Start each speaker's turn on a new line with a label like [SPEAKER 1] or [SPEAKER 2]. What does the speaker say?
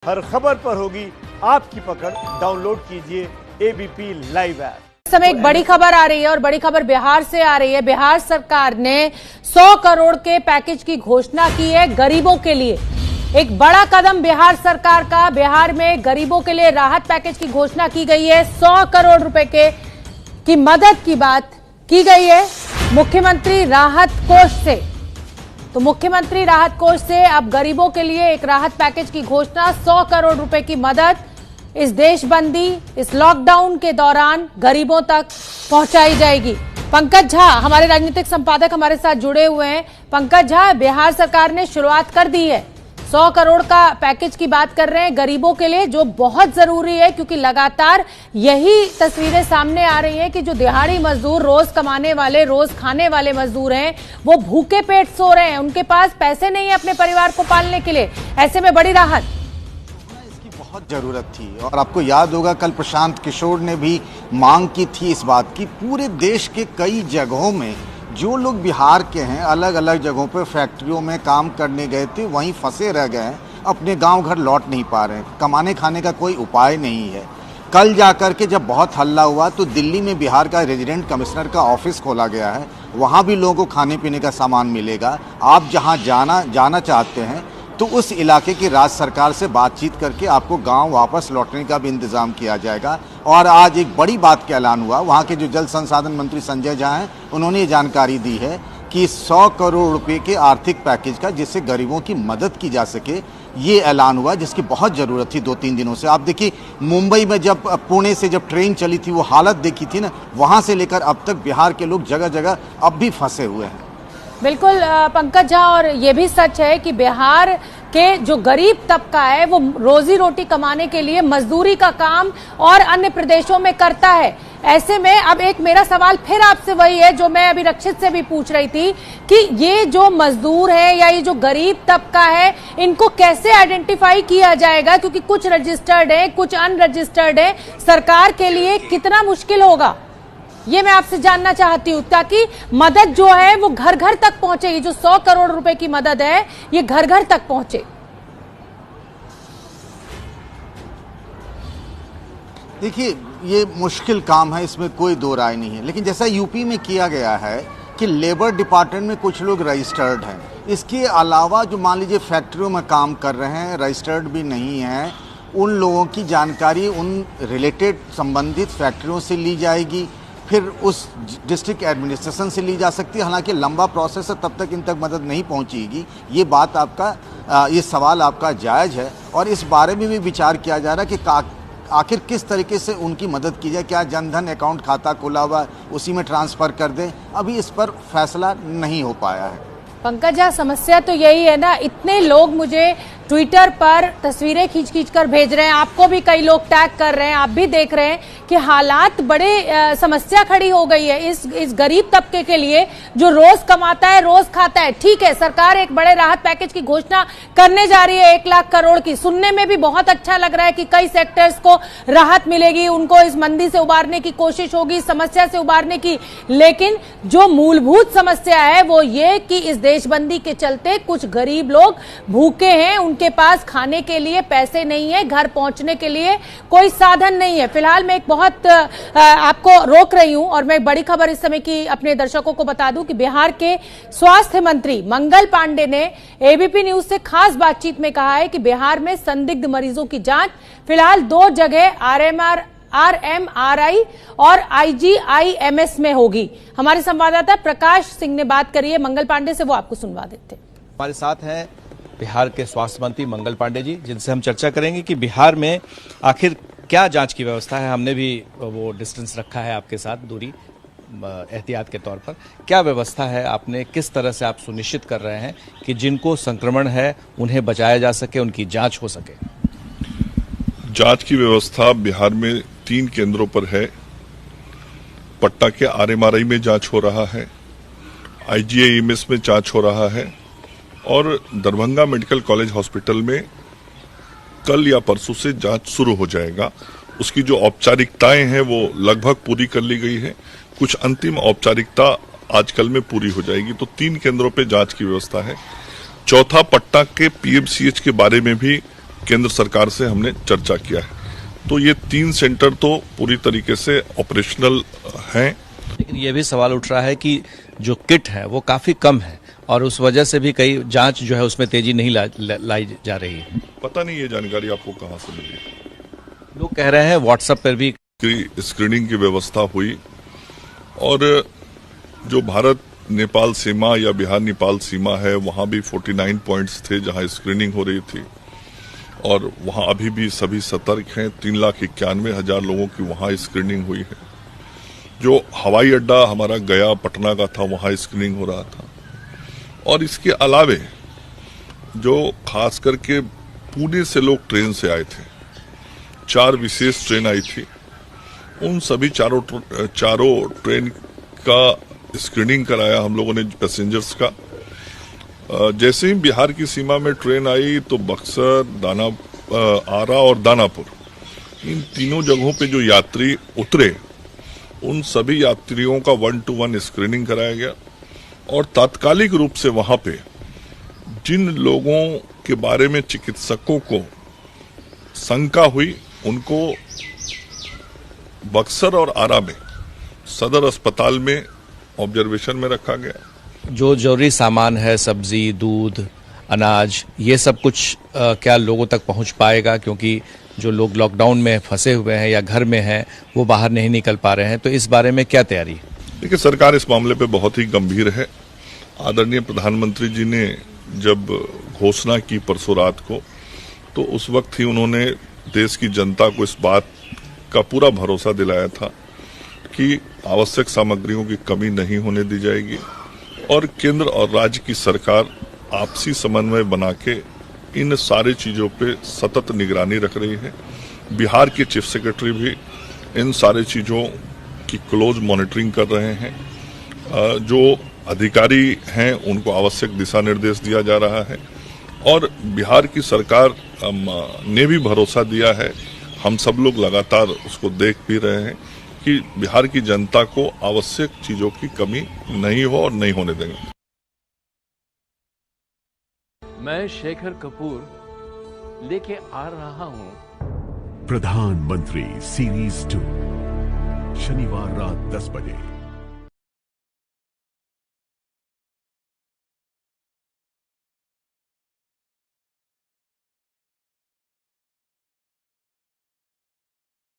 [SPEAKER 1] हर खबर पर होगी आपकी पकड़। डाउनलोड कीजिए एबीपी लाइव ऐप।
[SPEAKER 2] इस समय एक बड़ी खबर आ रही है और बड़ी खबर बिहार से आ रही है। बिहार सरकार ने 100 करोड़ के पैकेज की घोषणा की है गरीबों के लिए। एक बड़ा कदम बिहार सरकार का। बिहार में गरीबों के लिए राहत पैकेज की घोषणा की गई है। 100 करोड़ रुपए की मदद की बात की गई है मुख्यमंत्री राहत कोष से। तो मुख्यमंत्री राहत कोष से अब गरीबों के लिए एक राहत पैकेज की घोषणा। 100 करोड़ रुपए की मदद इस देशबंदी, इस लॉकडाउन के दौरान गरीबों तक पहुंचाई जाएगी। पंकज झा हमारे राजनीतिक संपादक हमारे साथ जुड़े हुए हैं। पंकज झा, बिहार सरकार ने शुरुआत कर दी है, 100 करोड़ का पैकेज की बात कर रहे हैं गरीबों के लिए, जो बहुत जरूरी है क्योंकि लगातार यही तस्वीरें सामने आ रही हैं कि जो दिहाड़ी मजदूर, रोज कमाने वाले, रोज खाने वाले मजदूर हैं, वो भूखे पेट सो रहे हैं। उनके पास पैसे नहीं है अपने परिवार को पालने के लिए। ऐसे में बड़ी राहत
[SPEAKER 3] इसकी बहुत जरूरत थी। और आपको याद होगा कल प्रशांत किशोर ने भी मांग की थी इस बात की। पूरे देश के कई जगहों में जो लोग बिहार के हैं, अलग अलग जगहों पर फैक्ट्रियों में काम करने गए थे, वहीं फंसे रह गए हैं, अपने गांव घर लौट नहीं पा रहे हैं, कमाने खाने का कोई उपाय नहीं है। कल जाकर के जब बहुत हल्ला हुआ तो दिल्ली में बिहार का रेजिडेंट कमिश्नर का ऑफिस खोला गया है। वहाँ भी लोगों को खाने पीने का सामान मिलेगा। आप जहाँ जाना चाहते हैं तो उस इलाके की राज्य सरकार से बातचीत करके आपको गांव वापस लौटने का भी इंतजाम किया जाएगा। और आज एक बड़ी बात का ऐलान हुआ, वहां के जो जल संसाधन मंत्री संजय झा हैं, उन्होंने ये जानकारी दी है कि 100 करोड़ रुपए के आर्थिक पैकेज का, जिससे गरीबों की मदद की जा सके, ये ऐलान हुआ, जिसकी बहुत ज़रूरत थी 2-3 दिनों से। आप देखिए मुंबई में जब पुणे से जब ट्रेन चली थी, वो हालत देखी थी ना, वहाँ से लेकर अब तक बिहार के लोग जगह जगह अब भी फंसे हुए हैं।
[SPEAKER 2] बिल्कुल पंकज झा, और ये भी सच है कि बिहार के जो गरीब तबका है वो रोजी रोटी कमाने के लिए मजदूरी का काम और अन्य प्रदेशों में करता है। ऐसे में अब एक मेरा सवाल फिर आपसे वही है जो मैं अभी रक्षित से भी पूछ रही थी कि ये जो मजदूर है या ये जो गरीब तबका है, इनको कैसे आइडेंटिफाई किया जाएगा? क्योंकि कुछ रजिस्टर्ड है, कुछ अनरजिस्टर्ड है। सरकार के लिए कितना मुश्किल होगा, ये मैं आपसे जानना चाहती हूँ, ताकि मदद जो है वो घर घर तक पहुंचे। ये जो 100 करोड़ रुपए की मदद है ये घर घर तक पहुंचे।
[SPEAKER 3] देखिए ये मुश्किल काम है, इसमें कोई दो राय नहीं है। लेकिन जैसा यूपी में किया गया है कि लेबर डिपार्टमेंट में कुछ लोग रजिस्टर्ड हैं, इसके अलावा जो मान लीजिए फैक्ट्रियों में काम कर रहे हैं, रजिस्टर्ड भी नहीं है, उन लोगों की जानकारी उन रिलेटेड संबंधित फैक्ट्रियों से ली जाएगी, फिर उस डिस्ट्रिक्ट एडमिनिस्ट्रेशन से ली जा सकती है। हालांकि लंबा प्रोसेस है, तब तक इन तक मदद नहीं पहुंचेगी। ये बात आपका, ये सवाल आपका जायज़ है और इस बारे में भी विचार किया जा रहा है कि आखिर किस तरीके से उनकी मदद की जाए। क्या जनधन अकाउंट खाता खुला हुआ उसी में ट्रांसफ़र कर दें? अभी इस पर फैसला नहीं हो पाया है।
[SPEAKER 2] पंकज झा, समस्या तो यही है ना, इतने लोग मुझे ट्विटर पर तस्वीरें खींच कर भेज रहे हैं, आपको भी कई लोग टैग कर रहे हैं, आप भी देख रहे हैं कि हालात बड़े समस्या खड़ी हो गई है इस गरीब तबके के लिए जो रोज कमाता है, रोज खाता है। ठीक है, सरकार एक बड़े राहत पैकेज की घोषणा करने जा रही है 1 लाख करोड़ की। सुनने में भी बहुत अच्छा लग रहा है कि कई सेक्टर्स को राहत मिलेगी, उनको इस मंदी से उबारने की कोशिश होगी, समस्या से उबारने की। लेकिन जो मूलभूत समस्या है वो ये कि इस देशबंदी के चलते कुछ गरीब लोग भूखे हैं, उनके पास खाने के लिए पैसे नहीं है, घर पहुंचने के लिए कोई साधन नहीं है। फिलहाल मैं एक बहुत आपको रोक रही हूं और मैं बड़ी खबर इस समय की अपने दर्शकों को बता दूं कि बिहार के स्वास्थ्य मंत्री मंगल पांडे ने एबीपी न्यूज से खास बातचीत में कहा है कि बिहार में संदिग्ध मरीजों की जांच फिलहाल 2 जगह RMRI और IGIMS में होगी। हमारे संवाददाता प्रकाश सिंह ने बात करी है मंगल पांडे से, वो आपको सुनवा देते।
[SPEAKER 4] हमारे साथ हैं बिहार के स्वास्थ्य मंत्री मंगल पांडे जी, जिनसे हम चर्चा करेंगे कि बिहार में आखिर क्या जांच की व्यवस्था है। हमने भी वो डिस्टेंस रखा है आपके साथ, दूरी एहतियात के तौर पर। क्या व्यवस्था है, आपने किस तरह से आप सुनिश्चित कर रहे हैं कि जिनको संक्रमण है उन्हें बचाया जा सके, उनकी जांच हो सके?
[SPEAKER 5] जांच की व्यवस्था बिहार में 3 केंद्रों पर है। पटना के RMRI में जांच हो रहा है, IGIMS में जांच हो रहा है और दरभंगा मेडिकल कॉलेज हॉस्पिटल में कल या परसों से जांच शुरू हो जाएगा। उसकी जो औपचारिकताएं हैं वो लगभग पूरी कर ली गई है, कुछ अंतिम औपचारिकता आजकल में पूरी हो जाएगी। तो 3 केंद्रों पे जांच की व्यवस्था है। चौथा, पटना के PMCH के बारे में भी केंद्र सरकार से हमने चर्चा किया है। तो ये 3 सेंटर तो पूरी तरीके से ऑपरेशनल हैं।
[SPEAKER 4] लेकिन ये भी सवाल उठ रहा है कि जो किट है वो काफी कम है और उस वजह से भी कई जांच जो है उसमें तेजी नहीं लाई जा रही है।
[SPEAKER 5] पता नहीं ये जानकारी आपको कहाँ से मिली।
[SPEAKER 4] लोग कह रहे हैं व्हाट्सएप पर भी
[SPEAKER 5] स्क्रीनिंग की व्यवस्था हुई और जो भारत नेपाल सीमा या बिहार नेपाल सीमा है वहां भी 49 पॉइंट्स थे जहां स्क्रीनिंग हो रही थी और वहां अभी भी सभी सतर्क हैं। 3,91,000 लोगों की वहां स्क्रीनिंग हुई है। जो हवाई अड्डा हमारा गया पटना का था वहां स्क्रीनिंग हो रहा था और इसके अलावे जो खास करके पुणे से लोग ट्रेन से आए थे, 4 विशेष ट्रेन आई थी, उन सभी चारों ट्रेन का स्क्रीनिंग कराया हम लोगों ने पैसेंजर्स का। जैसे ही बिहार की सीमा में ट्रेन आई तो बक्सर, आरा और दानापुर, इन तीनों जगहों पे जो यात्री उतरे उन सभी यात्रियों का 1-to-1 स्क्रीनिंग कराया गया और तात्कालिक रूप से वहां पे जिन लोगों के बारे में चिकित्सकों को शंका हुई उनको बक्सर और आरा में सदर अस्पताल में ऑब्जर्वेशन में रखा गया।
[SPEAKER 4] जो जरूरी सामान है, सब्जी, दूध, अनाज, ये सब कुछ क्या लोगों तक पहुंच पाएगा? क्योंकि जो लोग लॉकडाउन में फंसे हुए हैं या घर में हैं वो बाहर नहीं निकल पा रहे हैं, तो इस बारे में क्या तैयारी है?
[SPEAKER 5] देखिए, सरकार इस मामले पे बहुत ही गंभीर है। आदरणीय प्रधानमंत्री जी ने जब घोषणा की परसों रात को, तो उस वक्त ही उन्होंने देश की जनता को इस बात का पूरा भरोसा दिलाया था कि आवश्यक सामग्रियों की कमी नहीं होने दी जाएगी और केंद्र और राज्य की सरकार आपसी समन्वय बना के इन सारी चीजों पे सतत निगरानी रख रही है। बिहार के चीफ सेक्रेटरी भी इन सारी चीजों की क्लोज मॉनिटरिंग कर रहे हैं। जो अधिकारी हैं उनको आवश्यक दिशा निर्देश दिया जा रहा है और बिहार की सरकार ने भी भरोसा दिया है, हम सब लोग लगातार उसको देख भी रहे हैं कि बिहार की जनता को आवश्यक चीजों की कमी नहीं हो और नहीं होने देंगे।
[SPEAKER 6] मैं शेखर कपूर लेके आ रहा हूं
[SPEAKER 7] प्रधानमंत्री सीरीज 2 शनिवार रात 10 बजे।